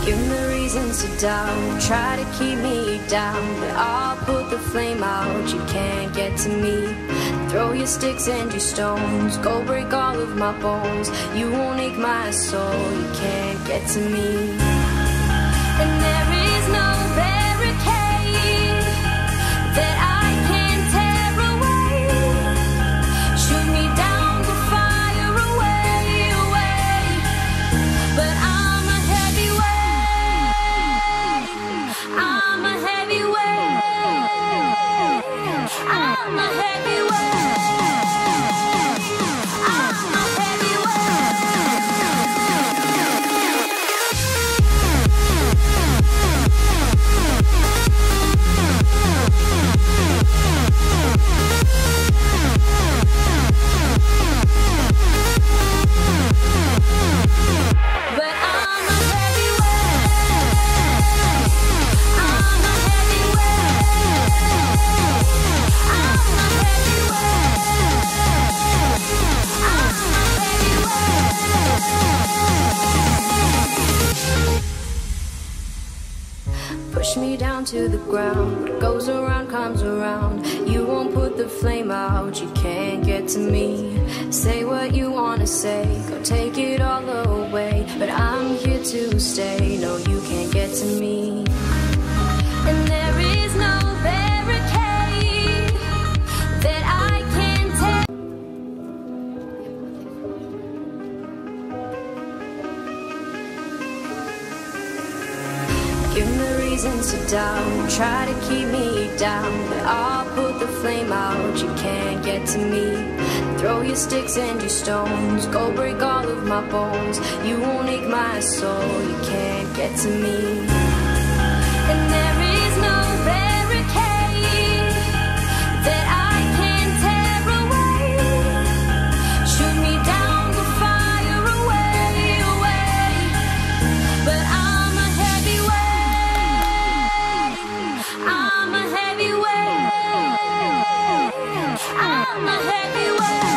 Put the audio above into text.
Give me reasons to doubt, try to keep me down, but I'll put the flame out, you can't get to me. Throw your sticks and your stones, go break all of my bones. You won't ache my soul, you can't get to me. And there is no barricade that I can tear away. Shoot me down to fire away, away. But I'm a heavyweight, I'm a heavyweight, I'm a heavyweight. Push me down to the ground, what goes around comes around. You won't put the flame out, you can't get to me. Say what you wanna say, go take it all away, but I'm here to stay, no you can't get to me. And there is no barricade that I can take. Give me reasons to doubt, try to keep me down, but I'll put the flame out, you can't get to me. Throw your sticks and your stones, go break all of my bones. You won't ache my soul, you can't get to me. And there is no barricade that I can tear away. Shoot me down to fire away, away. But I'm a heavyweight, I'm a heavyweight, I'm a heavyweight.